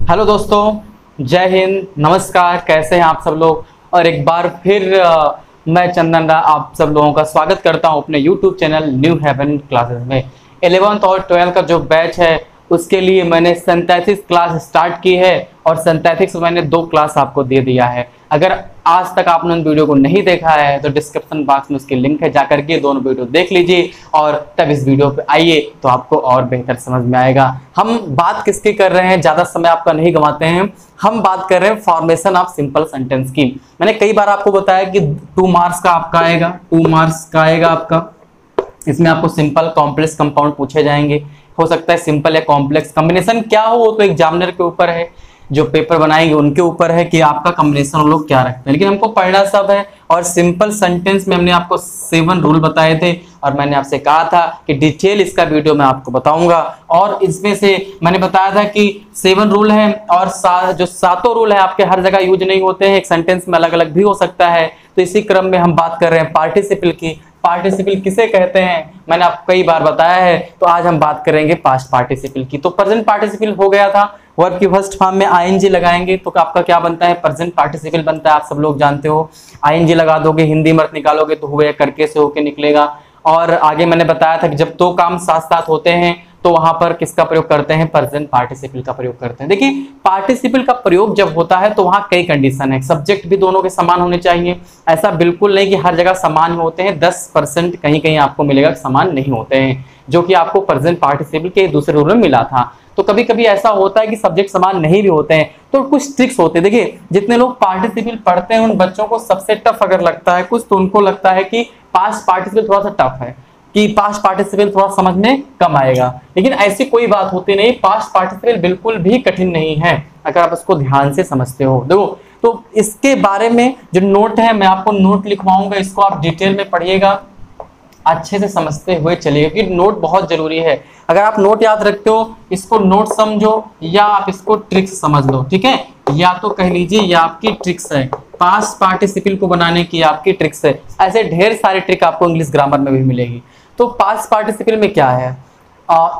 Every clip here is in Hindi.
हेलो दोस्तों, जय हिंद, नमस्कार। कैसे हैं आप सब लोग। और एक बार फिर मैं चंदन रा आप सब लोगों का स्वागत करता हूं अपने YouTube channel New Haven Classes में। 11th और 12th का जो बैच है उसके लिए मैंने सिंथेसिस क्लास स्टार्ट की है और सिंथेटिक्स मैंने 2 क्लास आपको दे दिया है। अगर आज तक आपने उन वीडियो को नहीं देखा है तो डिस्क्रिप्शन बॉक्स में उसकी लिंक है, जाकर के दोनों वीडियो देख लीजिए और तब इस वीडियो पे आइए तो आपको और बेहतर समझ में आएगा। हम बात किसकी कर रहे हैं, ज़्यादा समय आपका नहीं गंवाते हैं। हम बात कर रहे हैं फॉर्मेशन ऑफ सिंपल सेंटेंस की। मैंने कई बार आपको बताया कि 2 मार्क्स का आपका आएगा, 2 मार्क्स का आएगा आपका। इसमें आपको सिंपल कॉम्प्लेक्स कंपाउंड पूछे जाएंगे। हो सकता है सिंपल या कॉम्प्लेक्स कॉम्बिनेशन क्या हो वो तो एग्जामिनर के ऊपर है, जो पेपर बनाएंगे उनके ऊपर है कि आपका कॉम्बिनेशन लोग क्या रखते हैं, लेकिन हमको पढ़ना सब है। और सिंपल सेंटेंस में हमने आपको 7 रूल बताए थे और मैंने आपसे कहा था कि डिटेल इसका वीडियो मैं आपको बताऊंगा। और इसमें से मैंने बताया था कि 7 रूल है और जो 7 रूल है आपके हर जगह यूज नहीं होते हैं, एक सेंटेंस में अलग अलग भी हो सकता है। तो इसी क्रम में हम बात कर रहे हैं पार्टिसिपल की। पार्टिसिपल किसे कहते हैं मैंने आपको कई बार बताया है, तो आज हम बात करेंगे पास्ट पार्टिसिपल की। तो प्रेजेंट पार्टिसिपल हो गया था, वर्ब की फर्स्ट फॉर्म में आईएनजी लगाएंगे तो आपका क्या बनता है, प्रेजेंट पार्टिसिपल बनता है। आप सब लोग जानते हो, आईएनजी लगा दोगे, हिंदी में अर्थ निकालोगे तो हुए करके से होके निकलेगा। और आगे मैंने बताया था कि जब 2 काम साथ साथ होते हैं तो वहां पर किसका प्रयोग करते हैं, प्रेजेंट पार्टिसिपल का प्रयोग करते हैं। देखिए, पार्टिसिपल का प्रयोग जब होता है तो वहां कई कंडीशन है। सब्जेक्ट भी दोनों के समान होने चाहिए, ऐसा बिल्कुल नहीं कि हर जगह समान होते हैं। 10% कहीं कहीं आपको मिलेगा समान नहीं होते हैं, जो कि आपको प्रेजेंट पार्टिसिपल के दूसरे रूल में मिला था। तो कभी कभी ऐसा होता है कि सब्जेक्ट समान नहीं भी होते हैं, तो कुछ ट्रिक्स होते हैं। देखिए, जितने लोग पार्टिसिपल पढ़ते हैं उन बच्चों को सबसे टफ अगर लगता है कुछ, तो उनको लगता है कि पास्ट पार्टिसिपल थोड़ा सा टफ है, कि पास्ट पार्टिसिपल थोड़ा समझ में कम आएगा। लेकिन ऐसी कोई बात होती नहीं, पास्ट पार्टिसिपल बिल्कुल भी कठिन नहीं है अगर आप उसको ध्यान से समझते हो। देखो, तो इसके बारे में जो नोट है मैं आपको नोट लिखवाऊंगा, इसको आप डिटेल में पढ़िएगा, अच्छे से समझते हुए चलिए, क्योंकि नोट बहुत जरूरी है। अगर आप नोट याद रखते हो, इसको नोट समझो या आप इसको ट्रिक्स समझ लो, ठीक है। या तो कह लीजिए ये आपकी ट्रिक्स है, पास्ट पार्टिसिपल को बनाने की आपकी ट्रिक्स है। ऐसे ढेर सारे ट्रिक आपको इंग्लिश ग्रामर में भी मिलेगी। तो पास्ट पार्टिसिपल में क्या है,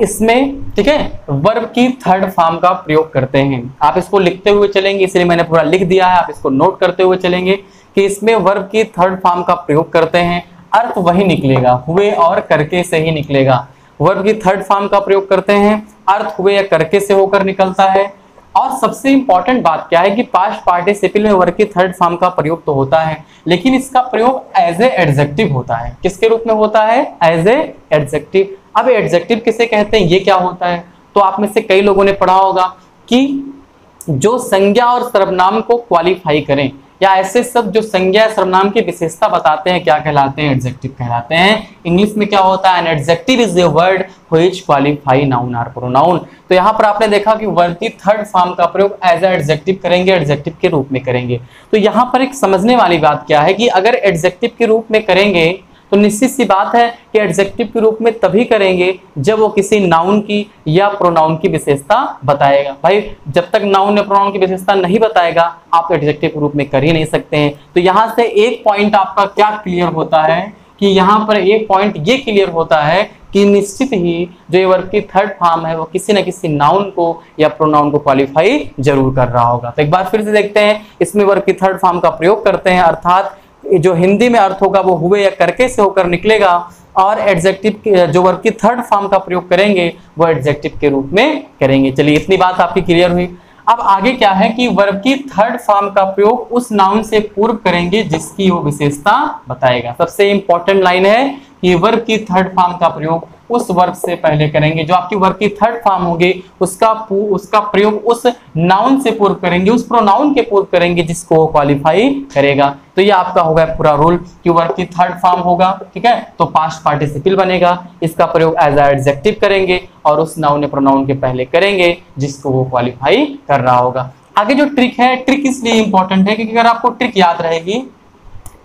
इसमें ठीक है वर्ब की थर्ड फॉर्म का प्रयोग करते हैं। आप इसको लिखते हुए चलेंगे, इसलिए मैंने पूरा लिख दिया है, आप इसको नोट करते हुए चलेंगे कि इसमें वर्ब की थर्ड फॉर्म का प्रयोग करते हैं। अर्थ वही निकलेगा, हुए और करके से ही निकलेगा। वर्ब की थर्ड फॉर्म का प्रयोग करते हैं, अर्थ हुए या करके से होकर निकलता है। और सबसे इंपॉर्टेंट बात क्या है कि पास्ट पार्टिसिपल में वर्ब की थर्ड फॉर्म का प्रयोग तो होता है, लेकिन इसका प्रयोग एज ए एडजेक्टिव होता है। किसके रूप में होता है, एज ए एडजेक्टिव। अब एडजेक्टिव किसे कहते हैं, ये क्या होता है, तो आप में से कई लोगों ने पढ़ा होगा कि जो संज्ञा और सर्वनाम को क्वालिफाई करें, या ऐसे सब जो संज्ञा सर्वनाम की विशेषता बताते हैं, क्या कहलाते हैं, एडजेक्टिव कहलाते हैं। इंग्लिश में क्या होता है, an adjective is a word which qualify noun और प्रोनाउन। तो यहाँ पर आपने देखा कि वर्ब की थर्ड फॉर्म का प्रयोग एज ए एडजेक्टिव करेंगे, एडजेक्टिव के रूप में करेंगे। तो यहाँ पर एक समझने वाली बात क्या है कि अगर एडजेक्टिव के रूप में करेंगे तो निश्चित सी बात है कि एडजेक्टिव के रूप में तभी करेंगे जब वो किसी नाउन की या प्रोनाउन की विशेषता बताएगा। भाई, जब तक नाउन या प्रोनाउन की विशेषता नहीं बताएगा आप एडजेक्टिव के रूप में कर ही नहीं सकते हैं। तो यहाँ से एक पॉइंट आपका क्या क्लियर होता है कि यहाँ पर एक पॉइंट ये क्लियर होता है कि निश्चित ही जो ये वर्ब की थर्ड फॉर्म है वो किसी न किसी नाउन को या प्रोनाउन को क्वालिफाई जरूर कर रहा होगा। तो एक बार फिर से देखते हैं, इसमें वर्ब की थर्ड फॉर्म का प्रयोग करते हैं, अर्थात जो हिंदी में अर्थ होगा वो हुए या करके से होकर निकलेगा। और एडजेक्टिव जो वर्ब की थर्ड फॉर्म का प्रयोग करेंगे वो एडजेक्टिव के रूप में करेंगे। चलिए, इतनी बात आपकी क्लियर हुई। अब आगे क्या है कि वर्ब की थर्ड फॉर्म का प्रयोग उस नाउन से पूर्व करेंगे जिसकी वो विशेषता बताएगा। सबसे इंपॉर्टेंट लाइन है कि वर्ब की थर्ड फॉर्म का प्रयोग उस वर्ब से पहले करेंगे, जो आपकी वर्ब की थर्ड फॉर्म होगी उसका प्रयोग उस नाउन से पूर्व करेंगे, उस प्रोनाउन के पूर्व करेंगे जिसको वो क्वालिफाई करेगा। तो ये आपका होगा पूरा रूल कि वर्ब की थर्ड फॉर्म होगा, ठीक है, तो पास्ट पार्टिसिपल बनेगा, इसका प्रयोग एज ए एडजेक्टिव करेंगे और उस नाउन या प्रोनाउन के पहले करेंगे जिसको वो क्वालिफाई कर रहा होगा। आगे जो ट्रिक है, ट्रिक इसलिए इंपॉर्टेंट है क्योंकि अगर आपको ट्रिक याद रहेगी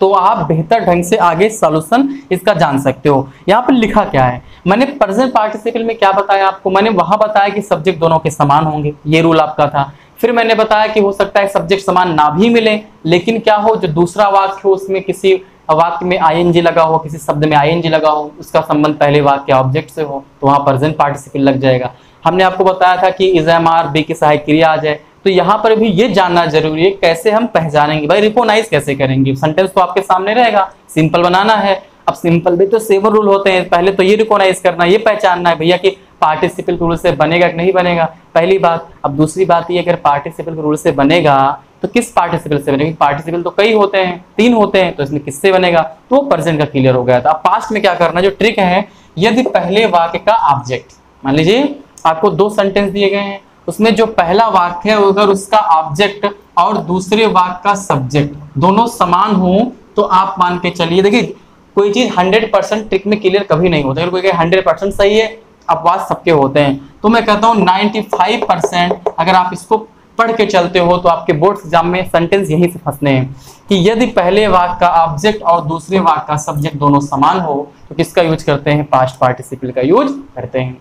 तो आप बेहतर ढंग से आगे सॉल्यूशन इसका जान सकते हो। यहाँ पर लिखा क्या है, मैंने प्रेजेंट पार्टिसिपल में क्या बताया आपको, मैंने वहां बताया कि सब्जेक्ट दोनों के समान होंगे, ये रूल आपका था। फिर मैंने बताया कि हो सकता है सब्जेक्ट समान ना भी मिले, लेकिन क्या हो, जो दूसरा वाक्य हो उसमें किसी वाक्य में आईएनजी लगा हो, किसी शब्द में आईएनजी लगा हो, उसका संबंध पहले वाक्य ऑब्जेक्ट से हो, तो वहां प्रेजेंट पार्टिसिपल लग जाएगा। हमने आपको बताया था कि इज एम आर बी की सहायक क्रिया आ जाए, तो यहाँ पर भी ये जानना जरूरी है कैसे हम पहचानेंगे भाई, रिकॉग्नाइज कैसे करेंगे। सेंटेंस तो आपके सामने रहेगा, सिंपल बनाना है। अब सिंपल भी तो सेवन रूल होते हैं, पहले तो ये रिकॉग्नाइज करना, ये पहचानना है भैया कि पार्टिसिपल रूल से बनेगा कि नहीं बनेगा, पहली बात। अब दूसरी बात ये, अगर पार्टिसिपल रूल से बनेगा तो किस पार्टिसिपल से बनेगा, पार्टिसिपल तो कई होते हैं, 3 होते हैं, तो इसमें किससे बनेगा, तो वो प्रेजेंट का क्लियर हो गया था। अब पास्ट में क्या करना, जो ट्रिक है, यदि पहले वाक्य का ऑब्जेक्ट, मान लीजिए आपको 2 सेंटेंस दिए गए हैं, उसमें जो पहला वाक्य है अगर उसका ऑब्जेक्ट और दूसरे वाक्य का सब्जेक्ट दोनों समान हो तो आप मान के चलिए, देखिए कोई चीज 100% ट्रिक में क्लियर कभी नहीं होता है। कोई 100% सही है, अपवाद सबके होते हैं, तो मैं कहता हूँ 95% अगर आप इसको पढ़ के चलते हो तो आपके बोर्ड एग्जाम में सेंटेंस यहीं से फंसने हैं कि यदि पहले वाक्य का ऑब्जेक्ट और दूसरे वाक्य का सब्जेक्ट दोनों समान हो तो किसका यूज करते हैं, पास्ट पार्टिसिपल का यूज करते हैं,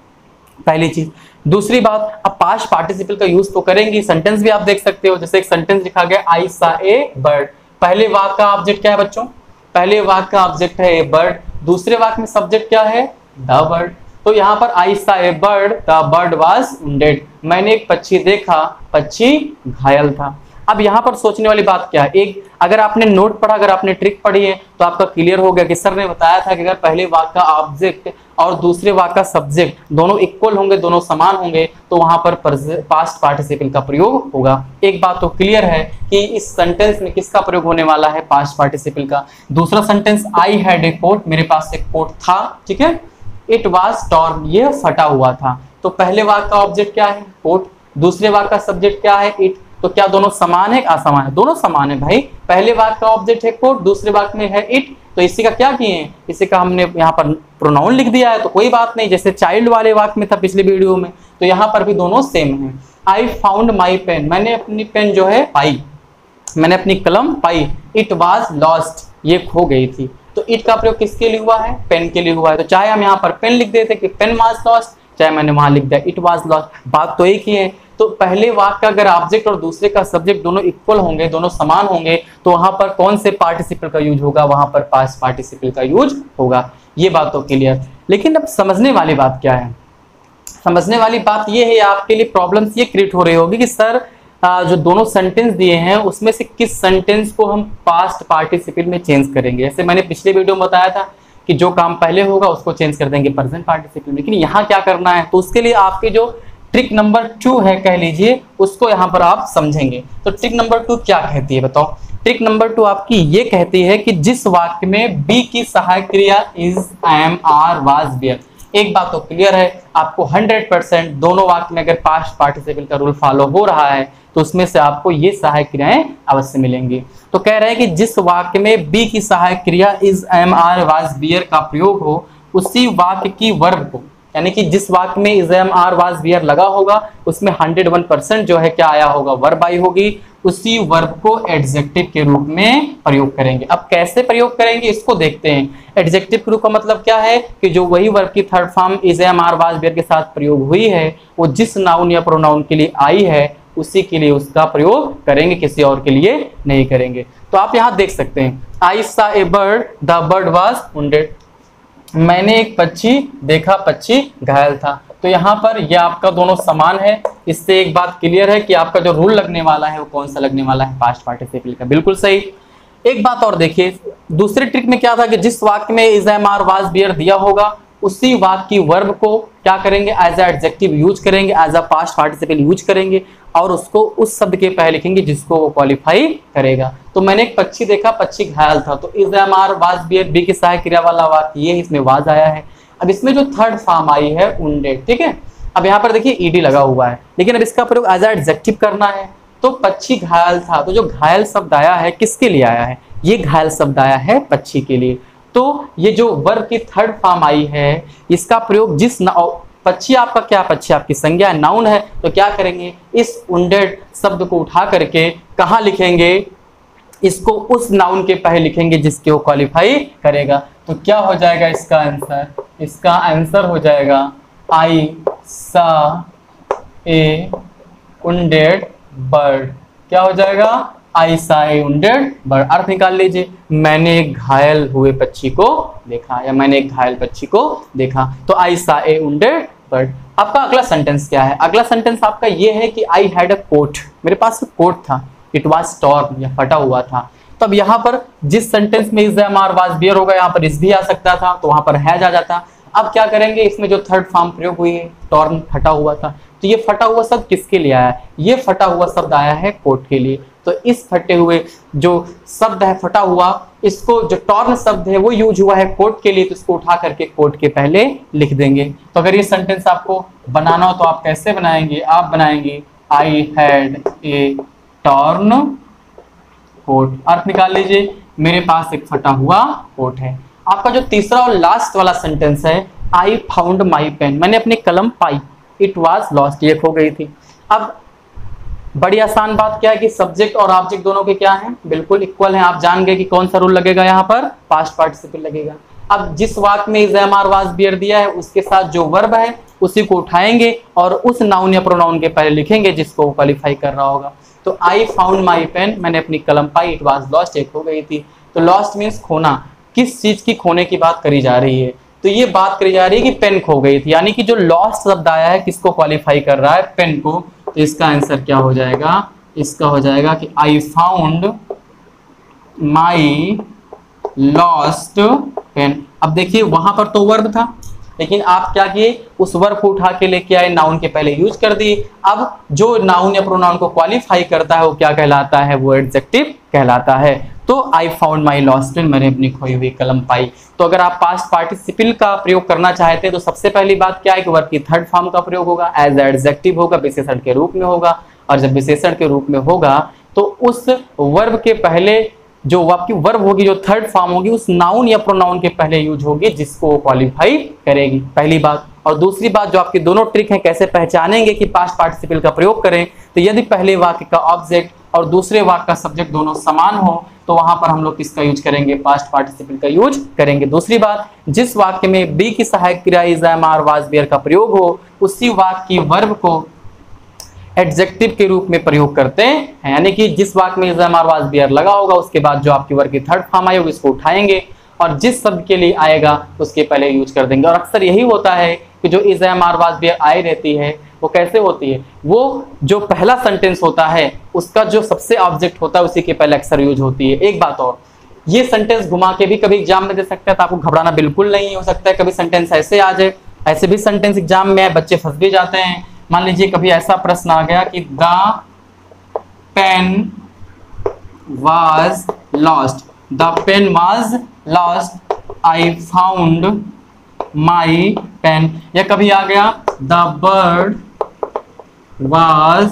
पहली चीज। दूसरी बात, अब पास्ट पार्टिसिपल का यूज तो करेंगे, सेंटेंस भी आप देख सकते हो, जैसे एक सेंटेंस लिखा गया आई सा ए बर्ड, पहले वाक्य का ऑब्जेक्ट क्या है बच्चों, पहले वाक्य का ऑब्जेक्ट है ए बर्ड, दूसरे वाक्य में सब्जेक्ट क्या है, द बर्ड। तो यहाँ पर I saw a bird, the bird was wounded, मैंने एक पक्षी देखा, पक्षी घायल था। अब यहाँ पर सोचने वाली बात क्या है, एक अगर आपने नोट पढ़ा, अगर आपने ट्रिक पढ़ी है तो आपका क्लियर हो गया कि सर ने बताया था कि अगर पहले वाक्य का ऑब्जेक्ट और दूसरे वाक्य का सब्जेक्ट दोनों इक्वल होंगे, दोनों समान होंगे, तो वहां पर पास्ट पार्टिसिपल का प्रयोग होगा। एक बात तो क्लियर है कि इस सेंटेंस में किसका प्रयोग होने वाला है, पास्ट पार्टिसिपल का। दूसरा sentence, I had a coat, मेरे पास एक कोट था, ठीक है, इट वाज टॉर्न, ये फटा हुआ था। तो पहले वाक्य का ऑब्जेक्ट क्या है, कोट, दूसरे वाक्य का सब्जेक्ट क्या है, इट, तो क्या दोनों समान है, असमान है, दोनों समान है भाई। पहले वाक्य का ऑब्जेक्ट है कोट, दूसरे वाक्य में है इट, तो इसी का क्या किए हैं, इसी का हमने यहाँ पर प्रोनाउन लिख दिया है, तो कोई बात नहीं, जैसे चाइल्ड वाले वाक्य में था पिछले वीडियो में, तो यहाँ पर भी दोनों सेम है। आई फाउंड माई पेन, मैंने अपनी पेन जो है पाई, मैंने अपनी कलम पाई, इट वाज लॉस्ट, ये खो गई थी। तो इट का प्रयोग किसके लिए हुआ है, पेन के लिए हुआ है। तो चाहे हम यहाँ पर पेन लिख देते कि पेन वाज लॉस्ट, चाहे मैंने वहां लिख दिया इट वाज लॉस्ट, बात तो एक ही है। तो पहले वाक्य का अगर ऑब्जेक्ट और दूसरे का सब्जेक्ट दोनों इक्वल होंगे, दोनों समान होंगे, तो वहां पर कौन से पार्टिसिपल का यूज होगा, वहां पर पास्ट पार्टिसिपल का यूज होगा। ये बात तो क्लियर। लेकिन अब समझने वाली बात क्या है, समझने वाली बात ये है, आपके लिए प्रॉब्लम्स ये क्रिएट हो रही होगी कि सर जो दोनों सेंटेंस दिए हैं उसमें से किस सेंटेंस को हम पास्ट पार्टिसिपल में चेंज करेंगे। जैसे मैंने पिछले वीडियो में बताया था कि जो काम पहले होगा उसको चेंज कर देंगे प्रेजेंट पार्टिसिपल में, लेकिन यहाँ क्या करना है, तो उसके लिए आपके जो ट्रिक नंबर 2 है कह लीजिए, उसको यहाँ पर आप समझेंगे। तो ट्रिक नंबर 2 क्या कहती है बताओ। ट्रिक नंबर 2 आपकी ये कहती है कि जिस वाक्य में बी की सहायक क्रिया is, am, are, was, were, एक बात तो क्लियर है, आपको 100% दोनों वाक्य में अगर पास्ट पार्टिसिपल का रूल फॉलो हो रहा है तो उसमें से आपको ये सहायक क्रियाएं अवश्य मिलेंगी। तो कह रहे हैं कि जिस वाक्य में बी की सहायक क्रिया is, am, are, was, were का प्रयोग हो, उसी वाक्य की वर्ब को, यानी कि जिस वाक्य में is, am, are, was, were लगा होगा उसमें 101% जो है क्या आया होगा, वर्ब आई होगी, उसी वर्ब को एडजेक्टिव के रूप में प्रयोग करेंगे। अब कैसे प्रयोग करेंगे इसको देखते हैं। एडजेक्टिव के रूप का मतलब क्या है कि जो वही वर्ब की third form is, am, are, was, were के साथ प्रयोग हुई है, वो जिस नाउन या प्रोनाउन के लिए आई है उसी के लिए उसका प्रयोग करेंगे, किसी और के लिए नहीं करेंगे। तो आप यहाँ देख सकते हैं, I saw a bird, the bird was wounded, मैंने एक पक्षी देखा, पक्षी घायल था। तो यहाँ पर यह आपका दोनों समान है। इससे एक बात क्लियर है कि आपका जो रूल लगने वाला है वो कौन सा लगने वाला है, पास्ट पार्टिसिपल का, बिल्कुल सही। एक बात और देखिए, दूसरे ट्रिक में क्या था कि जिस वाक्य में is, am, are, was, were दिया होगा उसी वाक्य की वर्ब को क्या करेंगे, एज अ एडजेक्टिव यूज करेंगे, as a past participle use करेंगे और उसको उस शब्द के पहले लिखेंगे जिसको वो क्वालिफाई करेगा। तो मैंने एक पक्षी देखा, पक्षी घायल था, तो is, am, are, was, were, be की सहायक क्रिया वाला वाक्य ये इसमें वाज आया है। अब इसमें जो थर्ड फॉर्म आई है वुंडेड, ठीक है, अब यहाँ पर देखिए ईडी लगा हुआ है, लेकिन अब इसका प्रयोग एज अ एडजेक्टिव करना है। तो पक्षी घायल था, तो जो घायल शब्द आया है किसके लिए आया है, ये घायल शब्द आया है पक्षी के लिए। तो ये जो वर्ब की थर्ड फॉर्म आई है इसका प्रयोग जिस पक्षी आपका क्या, पक्षी आपकी संज्ञा नाउन है, तो क्या करेंगे, इस वुंडेड शब्द को उठा करके कहाँ लिखेंगे, इसको उस नाउन के पहले लिखेंगे जिसके वो क्वालिफाई करेगा। तो क्या हो जाएगा इसका आंसर, इसका आंसर हो जाएगा आई सा ए वुंडेड बर्ड। क्या हो जाएगा, आई सा ए वुंडेड बर्ड। अर्थ निकाल लीजिए, मैंने एक घायल हुए पक्षी को देखा, या मैंने एक घायल पक्षी को देखा। तो आई सा ए वुंडेड बर्ड। आपका अगला सेंटेंस क्या है? अगला सेंटेंस आपका ये है कि आई हैड अ कोट, मेरे पास कोट था, इट वाज टॉर्न या फटा हुआ था। तब यहाँ पर जिस सेंटेंस में is the am are was there होगा, यहाँ पर इस भी आ सकता था, तो वहां पर हैज आ जाता। अब क्या करेंगे, इसमें जो थर्ड फॉर्म प्रयोग हुई है, टॉर्न फटा हुआ था, तो ये फटा हुआ शब्द किसके लिए आया है? ये फटा हुआ शब्द आया है कोट के लिए। तो इस फटे हुए जो शब्द है फटा हुआ, इसको जो टॉर्न शब्द है वो यूज हुआ है कोट के लिए, तो इसको उठा करके कोट के पहले लिख देंगे। तो अगर ये सेंटेंस आपको बनाना हो तो आप कैसे बनाएंगे? आप बनाएंगे I had a torn coat. अर्थ निकाल लीजिए, मेरे पास एक फटा हुआ कोट है। आपका जो तीसरा और लास्ट वाला सेंटेंस है, आई फाउंड माई पेन, मैंने अपनी कलम पाई, इट वाज लॉस्ट, ये खो गई थी। अब बड़ी आसान बात क्या है कि सब्जेक्ट और ऑब्जेक्ट दोनों के क्या हैं? बिल्कुल इक्वल हैं। आप जान गए कि कौन सा रूल लगेगा, यहाँ पर पास्ट पार्टिसिपल लगेगा। अब जिस वाक्य में is am are was were दिया है, उसके साथ जो वर्ब है उसी को उठाएंगे और उस नाउन या प्रोनाउन के पहले लिखेंगे जिसको क्वालिफाई कर रहा होगा। तो आई फाउंड माई पेन, मैंने अपनी कलम पाई, इट वाज लॉस्ट, एक हो गई थी। तो लॉस्ट मीन्स खोना। किस चीज की खोने की बात करी जा रही है? तो ये बात करी जा रही है कि पेन खो गई थी, यानी कि जो लॉस्ट शब्द आया है किसको क्वालिफाई कर रहा है? पेन को। तो इसका आंसर क्या हो जाएगा? इसका हो जाएगा कि I found my lost pen. अब देखिए वहां पर तो वर्ब था, लेकिन आप क्या किए, उस वर्ब को उठा के लेके आए, नाउन के पहले यूज कर दिए। अब जो नाउन या प्रोनाउन को क्वालिफाई करता है वो क्या कहलाता है? वो एडजेक्टिव कहलाता है। तो I found my lost pen, मैंने अपनी खोई हुई कलम पाई। तो अगर आप पास्ट पार्टिसिपल का प्रयोग करना चाहते हैं तो सबसे पहली बात क्या है कि वर्ब की थर्ड फॉर्म का प्रयोग होगा, एज एडजेक्टिव होगा, विशेषण के रूप में होगा। और जब विशेषण के रूप में होगा तो उस वर्ब के पहले जो आपकी वर्ब होगी, जो थर्ड फॉर्म होगी, उस नाउन या प्रोनाउन के पहले यूज होगी जिसको क्वालिफाई करेगी, पहली बात। और दूसरी बात, जो आपकी दोनों ट्रिक है कैसे पहचानेंगे कि पास्ट पार्टिसिपल का प्रयोग करें, तो यदि पहले वाक्य का ऑब्जेक्ट और दूसरे वाक्य का सब्जेक्ट दोनों समान हो तो वहां पर हम लोग किसका यूज करेंगे? पास्ट पार्टिसिपल का यूज करेंगे। दूसरी बात, जिस वाक्य में बी की सहायक क्रिया is am are was were का प्रयोग हो, उसी वाक्य की वर्ब को एडजेक्टिव के रूप में प्रयोग करते हैं, यानी कि जिस वाक्य में is am are was were लगा होगा उसके बाद जो आपकी वर्ब की थर्ड फॉर्म आई होगी इसको उठाएंगे और जिस शब्द के लिए आएगा उसके पहले यूज कर देंगे। और अक्सर यही होता है कि जो is am are was were आई रहती है वो कैसे होती है? वो जो पहला सेंटेंस होता है उसका जो सबसे ऑब्जेक्ट होता है उसी के पहले अक्सर यूज होती है। एक बात और, ये सेंटेंस घुमा के भी कभी एग्जाम में दे सकता है, तो आपको घबराना बिल्कुल नहीं हो सकता है कभी सेंटेंस ऐसे आ जाए। ऐसे भी सेंटेंस एग्जाम में बच्चे फंस भी जाते हैं। मान लीजिए कभी ऐसा प्रश्न आ गया कि the pen was lost, the pen was lost, I found my pen. या कभी आ गया द बर्ड वाज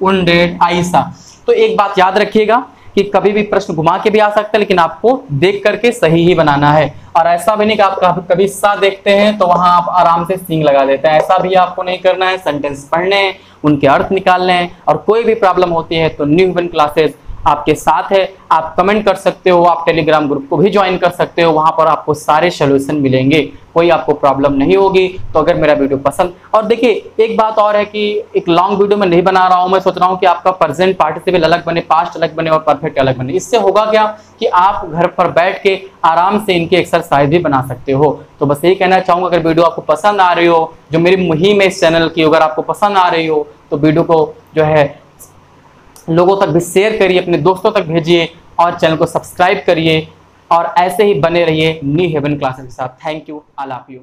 वुंडेड, आइसा। तो एक बात याद रखिएगा कि कभी भी प्रश्न घुमा के भी आ सकता है, लेकिन आपको देख करके सही ही बनाना है। और ऐसा भी नहीं कि आप कभी सा देखते हैं तो वहां आप आराम से सिंग लगा देते हैं, ऐसा भी आपको नहीं करना है। सेंटेंस पढ़ने हैं, उनके अर्थ निकालने हैं। और कोई भी प्रॉब्लम होती है तो न्यू हेवन क्लासेस आपके साथ है। आप कमेंट कर सकते हो, आप टेलीग्राम ग्रुप को भी ज्वाइन कर सकते हो, वहां पर आपको सारे सोल्यूशन मिलेंगे, कोई आपको प्रॉब्लम नहीं होगी। तो अगर मेरा वीडियो पसंद, और देखिए एक बात और है कि एक लॉन्ग वीडियो में नहीं बना रहा हूं, मैं सोच रहा हूं कि आपका प्रेजेंट पार्टिसिपल अलग बने, पास्ट अलग बने और परफेक्ट अलग बने। इससे होगा क्या कि आप घर पर बैठ के आराम से इनके एक्सरसाइज भी बना सकते हो। तो बस यही कहना चाहूंगा, अगर वीडियो आपको पसंद आ रही हो, जो मेरी मुहिम है इस चैनल की, अगर आपको पसंद आ रही हो तो वीडियो को जो है लोगों तक भी शेयर करिए, अपने दोस्तों तक भेजिए और चैनल को सब्सक्राइब करिए और ऐसे ही बने रहिए न्यू हेवन क्लासेस के साथ। Thank you, I love you.